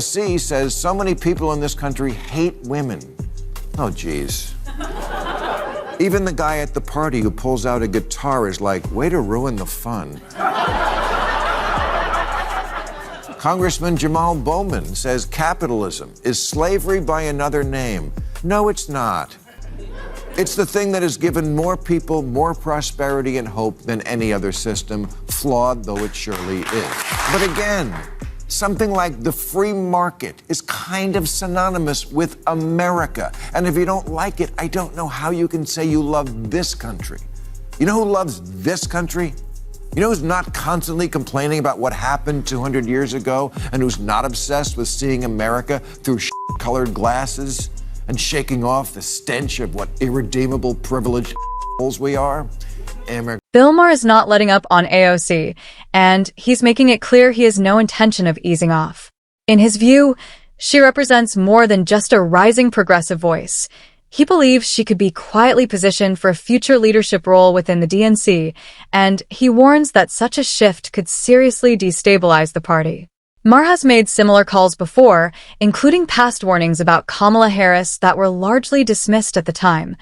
AOC says so many people in this country hate women. Oh, geez. Even the guy at the party who pulls out a guitar is like, way to ruin the fun. Congressman Jamal Bowman says capitalism is slavery by another name. No, it's not. It's the thing that has given more people more prosperity and hope than any other system, flawed though it surely is. But again, something like the free market is kind of synonymous with America. And if you don't like it, I don't know how you can say you love this country. You know who loves this country? You know who's not constantly complaining about what happened 200 years ago and who's not obsessed with seeing America through colored glasses and shaking off the stench of what irredeemable privileged holes we are? Bill Maher is not letting up on AOC, and he's making it clear he has no intention of easing off. In his view, she represents more than just a rising progressive voice. He believes she could be quietly positioned for a future leadership role within the DNC, and he warns that such a shift could seriously destabilize the party. Maher has made similar calls before, including past warnings about Kamala Harris that were largely dismissed at the time,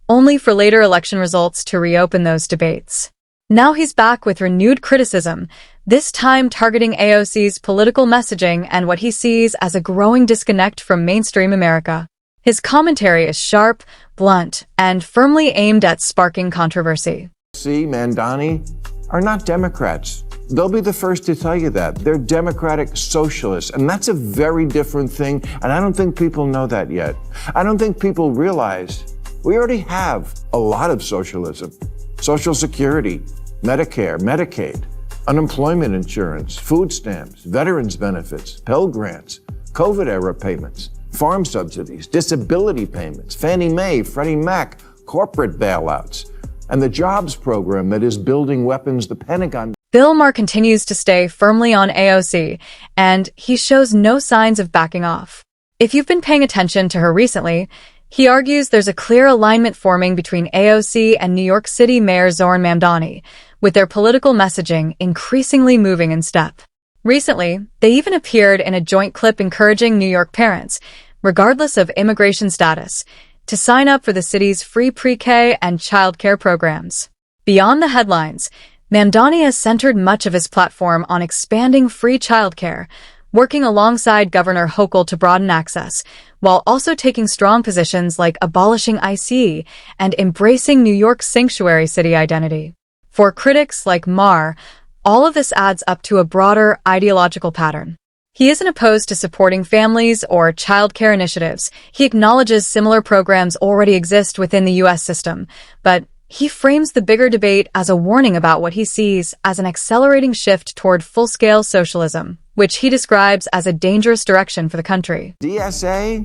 only for later election results to reopen those debates. Now he's back with renewed criticism, this time targeting AOC's political messaging and what he sees as a growing disconnect from mainstream America. His commentary is sharp, blunt, and firmly aimed at sparking controversy. AOC, Mandani are not Democrats. They'll be the first to tell you that. They're democratic socialists, and that's a very different thing, and I don't think people know that yet. I don't think people realize we already have a lot of socialism. Social Security, Medicare, Medicaid, unemployment insurance, food stamps, veterans benefits, Pell Grants, COVID-era payments, farm subsidies, disability payments, Fannie Mae, Freddie Mac, corporate bailouts, and the jobs program that is building weapons the Pentagon. Bill Maher continues to stay firmly on AOC, and he shows no signs of backing off. If you've been paying attention to her recently, he argues there's a clear alignment forming between AOC and New York City Mayor Zohran Mamdani, with their political messaging increasingly moving in step. Recently, they even appeared in a joint clip encouraging New York parents, regardless of immigration status, to sign up for the city's free pre-K and childcare programs. Beyond the headlines, Mamdani has centered much of his platform on expanding free childcare, working alongside Governor Hochul to broaden access, while also taking strong positions like abolishing ICE and embracing New York's sanctuary city identity. For critics like Maher, all of this adds up to a broader ideological pattern. He isn't opposed to supporting families or childcare initiatives. He acknowledges similar programs already exist within the U.S. system, but he frames the bigger debate as a warning about what he sees as an accelerating shift toward full-scale socialism, which he describes as a dangerous direction for the country. DSA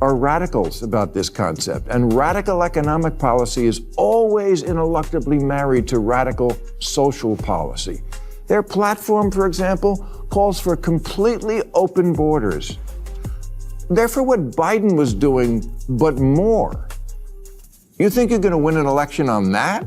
are radicals about this concept, and radical economic policy is always ineluctably married to radical social policy. Their platform, for example, calls for completely open borders. They're for what Biden was doing, but more. You think you're going to win an election on that?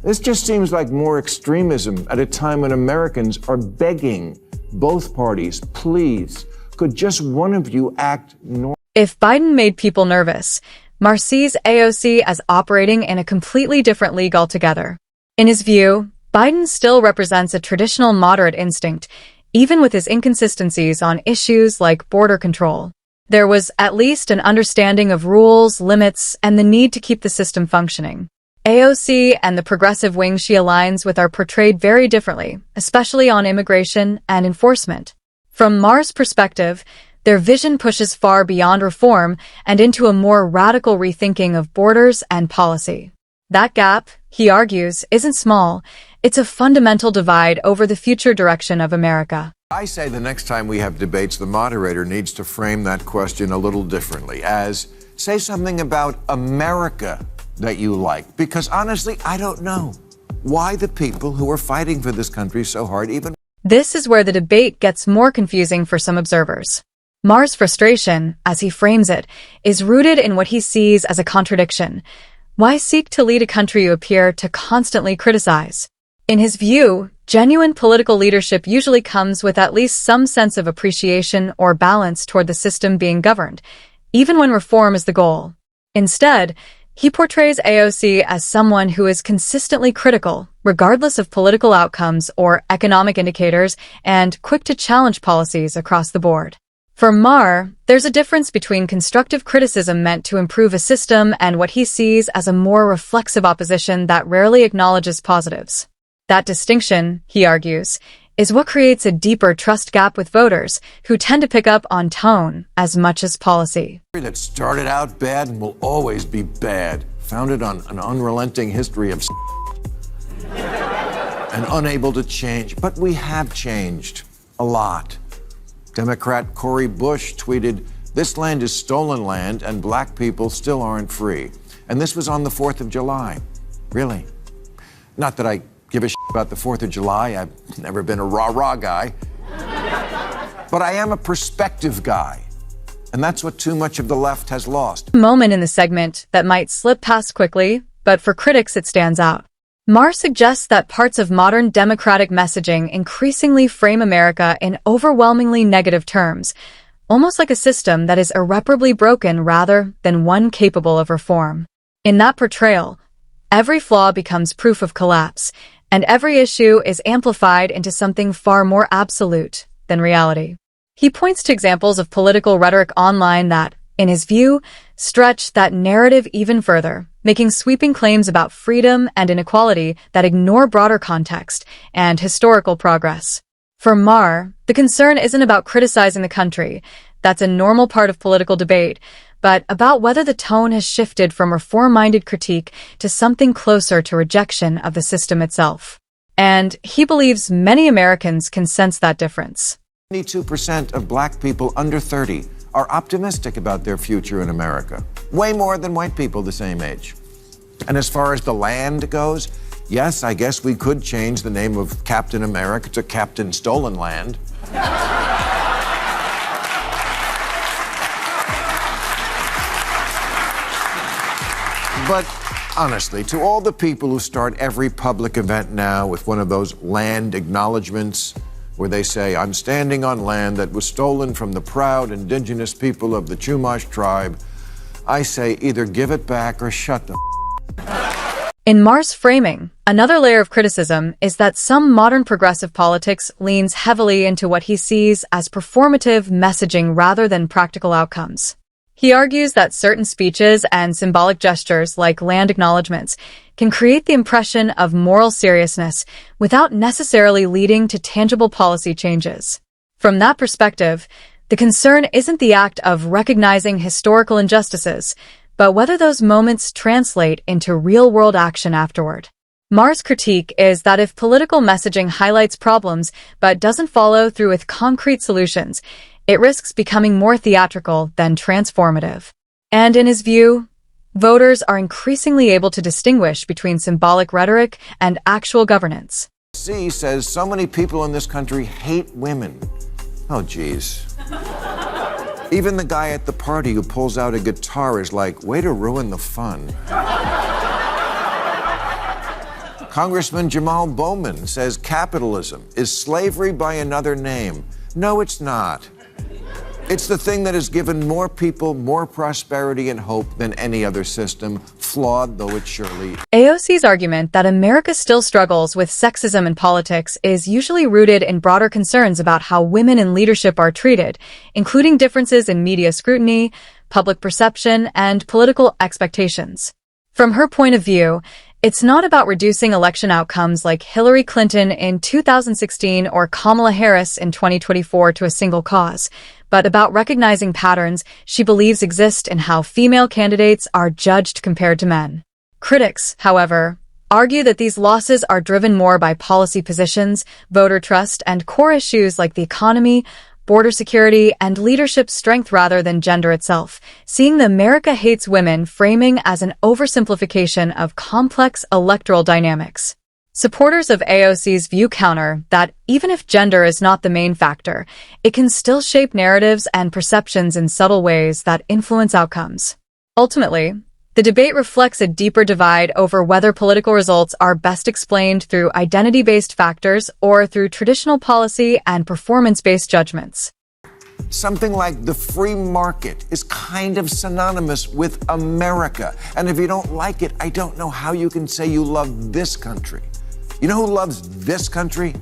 This just seems like more extremism at a time when Americans are begging both parties, please, could just one of you act normal? If Biden made people nervous, Maher sees AOC as operating in a completely different league altogether. In his view, Biden still represents a traditional moderate instinct, even with his inconsistencies on issues like border control. There was at least an understanding of rules, limits, and the need to keep the system functioning. AOC and the progressive wing she aligns with are portrayed very differently, especially on immigration and enforcement. From Maher's perspective, their vision pushes far beyond reform and into a more radical rethinking of borders and policy. That gap, he argues, isn't small. It's a fundamental divide over the future direction of America. I say the next time we have debates, the moderator needs to frame that question a little differently, as say something about America that you like, because honestly, I don't know why the people who are fighting for this country so hard even. This is where the debate gets more confusing for some observers. Maher's frustration, as he frames it, is rooted in what he sees as a contradiction. Why seek to lead a country you appear to constantly criticize? In his view, Genuine political leadership usually comes with at least some sense of appreciation or balance toward the system being governed, even when reform is the goal. Instead, he portrays AOC as someone who is consistently critical, regardless of political outcomes or economic indicators, and quick to challenge policies across the board. For Maher, there's a difference between constructive criticism meant to improve a system and what he sees as a more reflexive opposition that rarely acknowledges positives. That distinction, he argues, is what creates a deeper trust gap with voters who tend to pick up on tone as much as policy. That started out bad and will always be bad, founded on an unrelenting history of and unable to change. But we have changed a lot. Democrat Cori Bush tweeted, "This land is stolen land and black people still aren't free." And this was on the 4th of July. Really? Not that I give a shit about the 4th of July. I've never been a rah-rah guy. But I am a perspective guy. And that's what too much of the left has lost. A moment in the segment that might slip past quickly, but for critics it stands out. Maher suggests that parts of modern democratic messaging increasingly frame America in overwhelmingly negative terms, almost like a system that is irreparably broken rather than one capable of reform. In that portrayal, every flaw becomes proof of collapse, and every issue is amplified into something far more absolute than reality. He points to examples of political rhetoric online that, in his view, stretch that narrative even further, making sweeping claims about freedom and inequality that ignore broader context and historical progress. For Maher, the concern isn't about criticizing the country, that's a normal part of political debate, but about whether the tone has shifted from reform-minded critique to something closer to rejection of the system itself. And he believes many Americans can sense that difference. 72% of black people under 30 are optimistic about their future in America, way more than white people the same age. And as far as the land goes, yes, I guess we could change the name of Captain America to Captain Stolen Land. But honestly, to all the people who start every public event now with one of those land acknowledgments where they say, "I'm standing on land that was stolen from the proud indigenous people of the Chumash tribe," I say either give it back or shut the In Maher's framing, another layer of criticism is that some modern progressive politics leans heavily into what he sees as performative messaging rather than practical outcomes. He argues that certain speeches and symbolic gestures like land acknowledgments can create the impression of moral seriousness without necessarily leading to tangible policy changes. From that perspective, the concern isn't the act of recognizing historical injustices, but whether those moments translate into real-world action afterward. Maher's critique is that if political messaging highlights problems but doesn't follow through with concrete solutions, it risks becoming more theatrical than transformative. And in his view, voters are increasingly able to distinguish between symbolic rhetoric and actual governance. AOC says so many people in this country hate women. Oh, geez. Even the guy at the party who pulls out a guitar is like, way to ruin the fun. Congressman Jamal Bowman says capitalism is slavery by another name. No, it's not. It's the thing that has given more people more prosperity and hope than any other system, flawed though it surely is. AOC's argument that America still struggles with sexism in politics is usually rooted in broader concerns about how women in leadership are treated, including differences in media scrutiny, public perception, and political expectations. From her point of view, it's not about reducing election outcomes like Hillary Clinton in 2016 or Kamala Harris in 2024 to a single cause, but about recognizing patterns she believes exist in how female candidates are judged compared to men. Critics, however, argue that these losses are driven more by policy positions, voter trust, and core issues like the economy, border security, and leadership strength rather than gender itself, seeing the America Hates Women framing as an oversimplification of complex electoral dynamics. Supporters of AOC's view counter that even if gender is not the main factor, it can still shape narratives and perceptions in subtle ways that influence outcomes. Ultimately, The debate reflects a deeper divide over whether political results are best explained through identity-based factors or through traditional policy and performance-based judgments. Something like the free market is kind of synonymous with America. And if you don't like it, I don't know how you can say you love this country. You know who loves this country?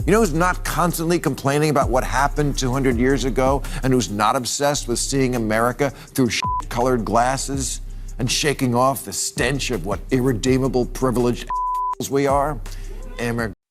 You know who's not constantly complaining about what happened 200 years ago and who's not obsessed with seeing America through shit-colored glasses and shaking off the stench of what irredeemable privileged we are?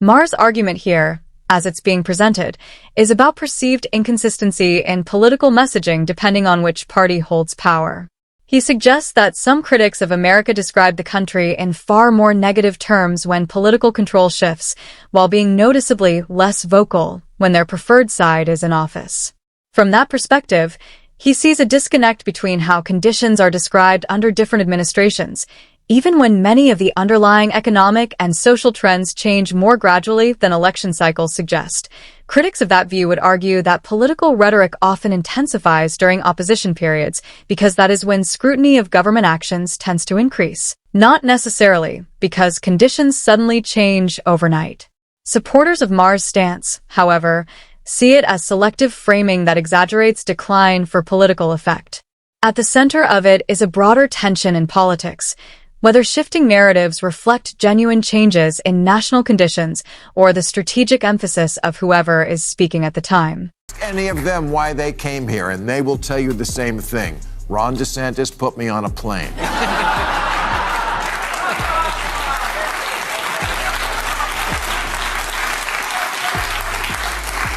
Maher's argument here, as it's being presented, is about perceived inconsistency in political messaging depending on which party holds power. He suggests that some critics of America describe the country in far more negative terms when political control shifts, while being noticeably less vocal when their preferred side is in office. From that perspective, he sees a disconnect between how conditions are described under different administrations, even when many of the underlying economic and social trends change more gradually than election cycles suggest. Critics of that view would argue that political rhetoric often intensifies during opposition periods because that is when scrutiny of government actions tends to increase, not necessarily because conditions suddenly change overnight. Supporters of Maher's stance, however, see it as selective framing that exaggerates decline for political effect. At the center of it is a broader tension in politics, whether shifting narratives reflect genuine changes in national conditions or the strategic emphasis of whoever is speaking at the time. Any of them why they came here, and they will tell you the same thing. Ron DeSantis put me on a plane.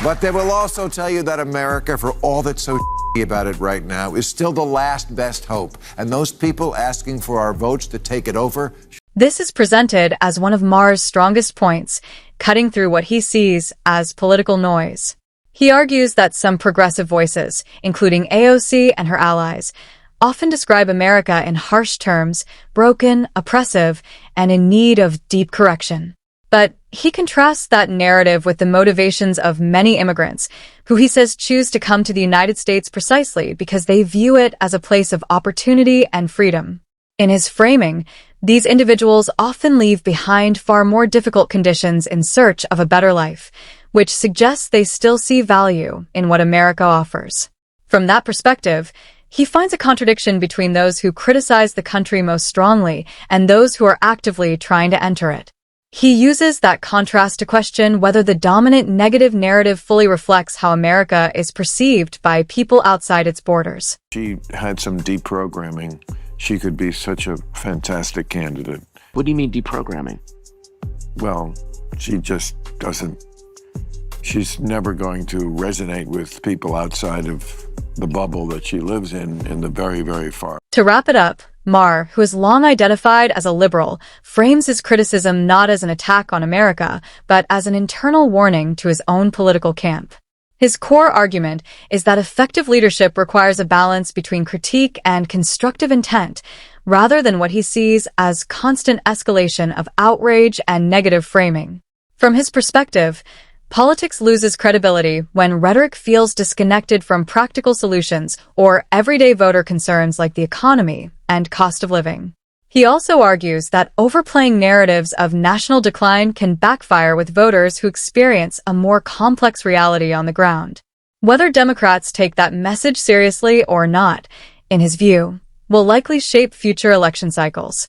But they will also tell you that America, for all that's so about it right now, is still the last best hope. And those people asking for our votes to take it over. This is presented as one of Maher's strongest points, cutting through what he sees as political noise. He argues that some progressive voices, including AOC and her allies, often describe America in harsh terms, broken, oppressive, and in need of deep correction. But he contrasts that narrative with the motivations of many immigrants, who he says choose to come to the United States precisely because they view it as a place of opportunity and freedom. In his framing, these individuals often leave behind far more difficult conditions in search of a better life, which suggests they still see value in what America offers. From that perspective, he finds a contradiction between those who criticize the country most strongly and those who are actively trying to enter it. He uses that contrast to question whether the dominant negative narrative fully reflects how America is perceived by people outside its borders. She had some deprogramming. She could be such a fantastic candidate. What do you mean deprogramming? Well, she just doesn't. She's never going to resonate with people outside of the bubble that she lives in the very, very far. To wrap it up, Maher, who is long identified as a liberal, frames his criticism not as an attack on America, but as an internal warning to his own political camp. His core argument is that effective leadership requires a balance between critique and constructive intent, rather than what he sees as constant escalation of outrage and negative framing. From his perspective, politics loses credibility when rhetoric feels disconnected from practical solutions or everyday voter concerns like the economy and cost of living. He also argues that overplaying narratives of national decline can backfire with voters who experience a more complex reality on the ground. Whether Democrats take that message seriously or not, in his view, will likely shape future election cycles.